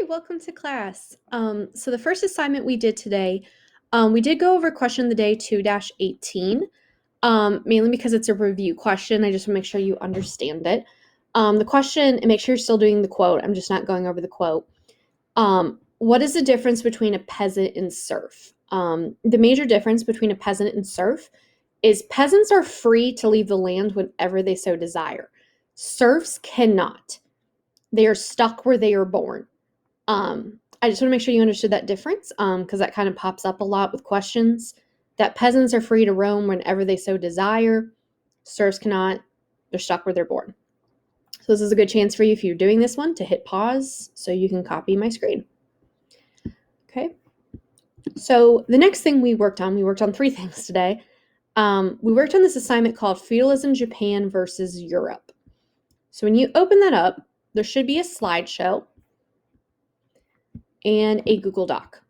Welcome to class. So the first assignment we did today, we did go over question of the day 2-18, mainly because it's a review question. I just want to make sure you understand it. The question, and make sure you're still doing the quote. I'm just not going over the quote. What is the difference between a peasant and serf? The major difference between a peasant and serf is peasants are free to leave the land whenever they so desire. Serfs cannot. They are stuck where they are born. I just want to make sure you understood that difference because that kind of pops up a lot with questions. That peasants are free to roam whenever they so desire. Serfs cannot. They're stuck where they're born. So this is a good chance for you, if you're doing this one, to hit pause so you can copy my screen. Okay. So the next thing we worked on three things today. We worked on this assignment called Feudalism Japan versus Europe. So when you open that up, there should be a slideshow and a Google Doc.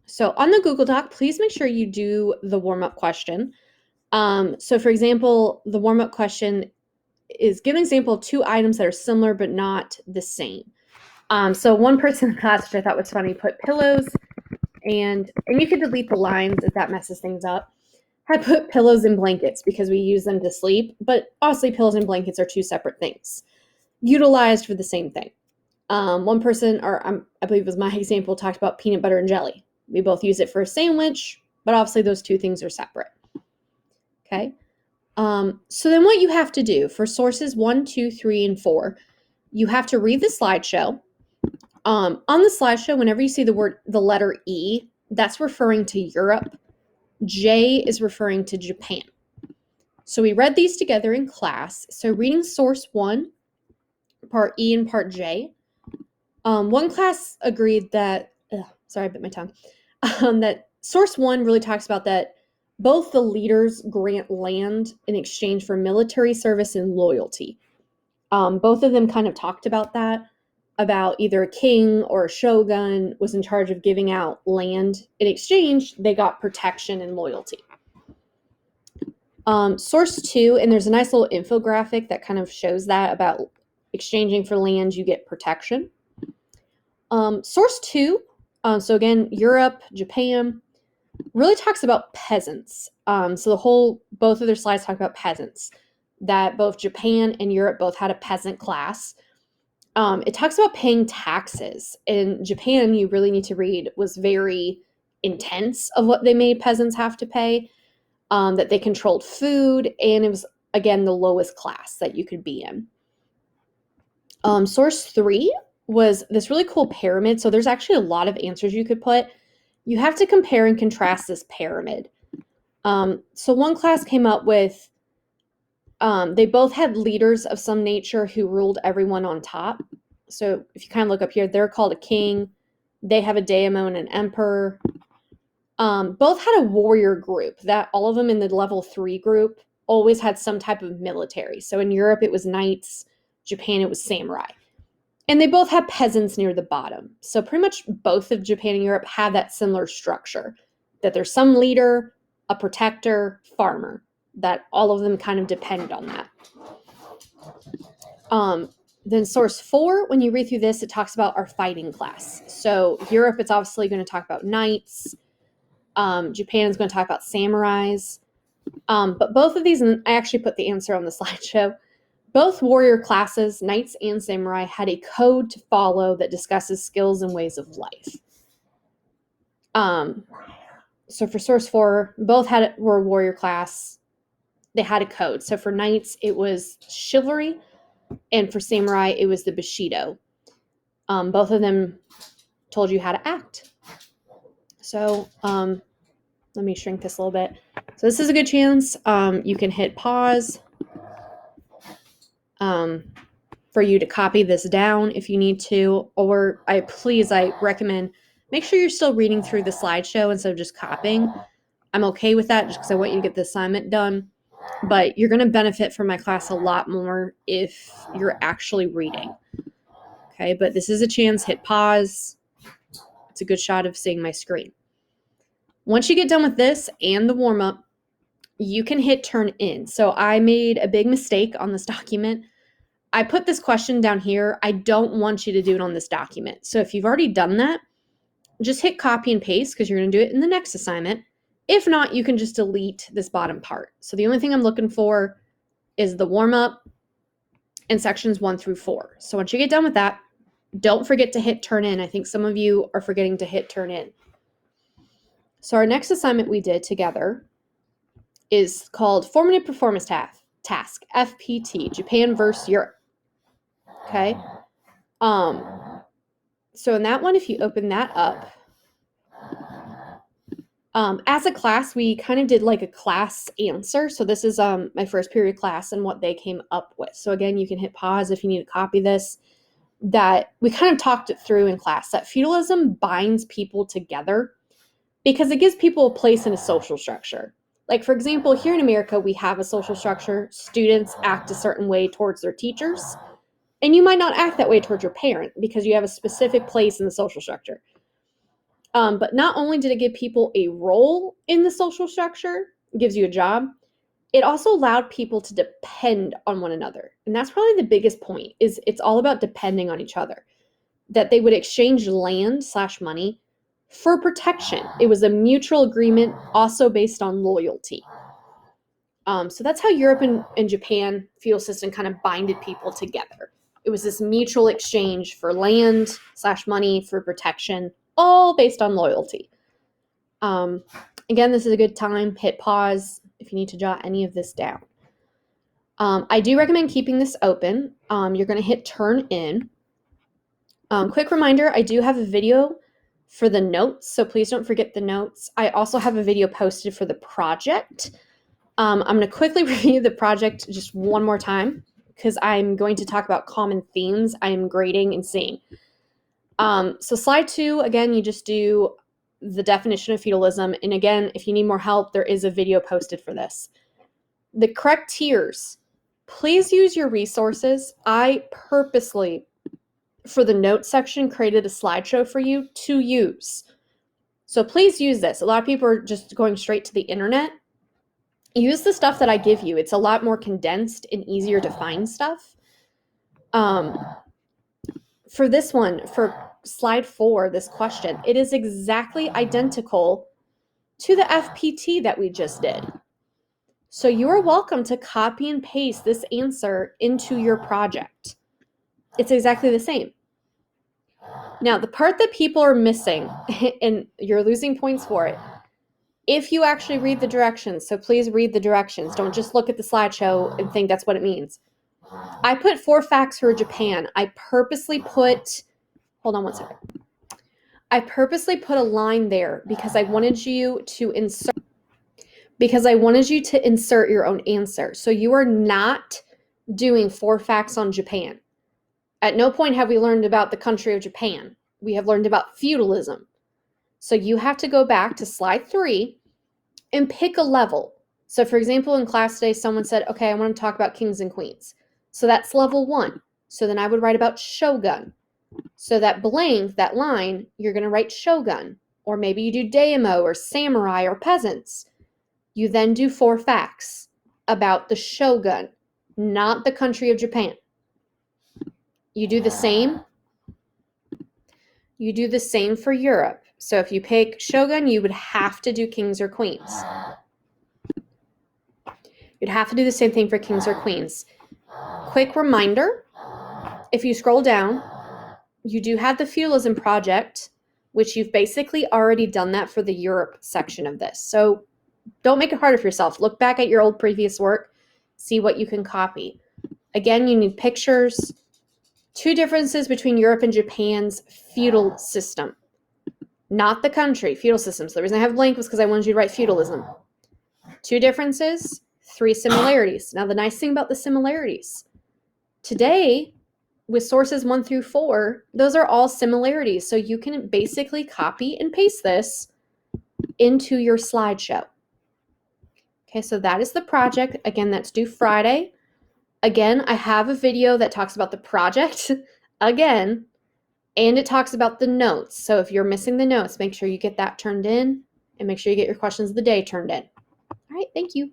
So on the Google Doc, please make sure you do the warm-up question. So for example, the warm-up question is give an example of two items that are similar but not the same. So one person in the class, which I thought was funny, put pillows, and you can delete the lines if that messes things up. I put pillows and blankets because we use them to sleep, but honestly, pillows and blankets are two separate things, utilized for the same thing. One person, I believe it was my example, talked about peanut butter and jelly. We both use it for a sandwich, but obviously those two things are separate. Okay. So then what you have to do for sources 1, 2, 3, and 4, you have to read the slideshow. On the slideshow, whenever you see the letter E, that's referring to Europe. J is referring to Japan. So we read these together in class. So reading source 1, part E and part J. One class agreed that, sorry, I bit my tongue, that source 1 really talks about that both the leaders grant land in exchange for military service and loyalty. Both of them kind of talked about that, about either a king or a shogun was in charge of giving out land. In exchange, they got protection and loyalty. Source 2, and there's a nice little infographic that kind of shows that about exchanging for land, you get protection. Source 2, so again, Europe, Japan, really talks about peasants. So both of their slides talk about peasants, that both Japan and Europe both had a peasant class. It talks about paying taxes. In Japan, you really need to read, was very intense of what they made peasants have to pay, that they controlled food, and it was, again, the lowest class that you could be in. Source 3 was this really cool pyramid. So there's actually a lot of answers you could put. You have to compare and contrast this pyramid. So one class came up with, they both had leaders of some nature who ruled everyone on top. So if you kind of look up here, they're called a king. They have a daimon and an emperor. Both had a warrior group, that all of them in the level 3 group always had some type of military. So in Europe, it was knights. Japan, it was samurai. And they both have peasants near the bottom. So pretty much both of Japan and Europe have that similar structure, that there's some leader, a protector, farmer, that all of them kind of depend on that. Then source 4, when you read through this, it talks about our fighting class. So Europe, it's obviously going to talk about knights. Japan is going to talk about samurais. But both of these, and I actually put the answer on the slideshow, both warrior classes, knights and samurai, had a code to follow that discusses skills and ways of life. So for source 4, both were a warrior class. They had a code. So for knights, it was chivalry, and for samurai, it was the bushido. Both of them told you how to act. So let me shrink this a little bit. So this is a good chance. You can hit pause for you to copy this down if you need to, or I recommend make sure you're still reading through the slideshow instead of just copying. I'm okay with that just because I want you to get the assignment done, but you're going to benefit from my class a lot more if you're actually reading. Okay, but this is a chance. Hit pause. It's a good shot of seeing my screen. Once you get done with this and the warm-up, you can hit turn in. So I made a big mistake on this document. I put this question down here. I don't want you to do it on this document. So if you've already done that, just hit copy and paste because you're going to do it in the next assignment. If not, you can just delete this bottom part. So the only thing I'm looking for is the warm-up in sections 1 through 4. So once you get done with that, don't forget to hit turn in. I think some of you are forgetting to hit turn in. So our next assignment we did together is called Formative Performance Task, FPT, Japan versus Europe. Okay. So in that one, if you open that up, as a class, we kind of did like a class answer. So this is my first period class and what they came up with. So again, you can hit pause if you need to copy this. That we kind of talked it through in class, that feudalism binds people together because it gives people a place in a social structure. Like, for example, here in America, we have a social structure. Students act a certain way towards their teachers, and you might not act that way towards your parent because you have a specific place in the social structure. But not only did it give people a role in the social structure, it gives you a job, it also allowed people to depend on one another. And that's probably the biggest point, is it's all about depending on each other. That they would exchange land/money for protection. It was a mutual agreement, also based on loyalty. So that's how Europe and Japan feudal system kind of binded people together. It was this mutual exchange for land/money for protection, all based on loyalty. Again, this is a good time. Hit pause if you need to jot any of this down. I do recommend keeping this open. You're going to hit turn in. Quick reminder, I do have a video for the notes, so please don't forget the notes. I also have a video posted for the project. I'm going to quickly review the project just one more time because I'm going to talk about common themes I'm grading and seeing. So slide 2, again, you just do the definition of feudalism. And again, if you need more help, there is a video posted for this. The correct tiers. Please use your resources. I purposely, for the notes section, created a slideshow for you to use. So please use this. A lot of people are just going straight to the internet. Use the stuff that I give you. It's a lot more condensed and easier to find stuff. For this one, for slide 4, this question, it is exactly identical to the FPT that we just did. So you are welcome to copy and paste this answer into your project. It's exactly the same. Now, the part that people are missing, and you're losing points for it, if you actually read the directions, so please read the directions. Don't just look at the slideshow and think that's what it means. I put 4 facts for Japan. I purposely put, hold on one second. I purposely put a line there because I wanted you to insert your own answer. So you are not doing 4 facts on Japan. At no point have we learned about the country of Japan. We have learned about feudalism. So you have to go back to slide 3 and pick a level. So for example, in class today, someone said, okay, I want to talk about kings and queens. So that's level 1. So then I would write about shogun. So that blank, that line, you're going to write shogun. Or maybe you do daimyo or samurai or peasants. You then do 4 facts about the shogun, not the country of Japan. You do the same. You do the same for Europe. So if you pick shogun, you would have to do kings or queens. You'd have to do the same thing for kings or queens. Quick reminder, if you scroll down, you do have the feudalism project, which you've basically already done that for the Europe section of this. So don't make it harder for yourself. Look back at your old previous work, see what you can copy. Again, you need pictures. 2 differences between Europe and Japan's feudal system. Not the country, feudal system. So the reason I have blank was because I wanted you to write feudalism. 2 differences, 3 similarities. Now the nice thing about the similarities, today with sources 1 through 4, those are all similarities. So you can basically copy and paste this into your slideshow. Okay, so that is the project. Again, that's due Friday. Again, I have a video that talks about the project again, and it talks about the notes. So if you're missing the notes, make sure you get that turned in and make sure you get your questions of the day turned in. All right, thank you.